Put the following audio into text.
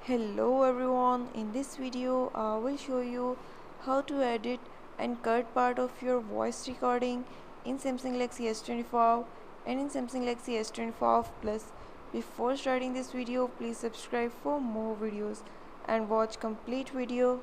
Hello everyone, in this video I will show you how to edit and cut part of your voice recording in Samsung Galaxy S25 and in Samsung Galaxy S25 Plus. Before starting this video, please subscribe for more videos and watch complete video.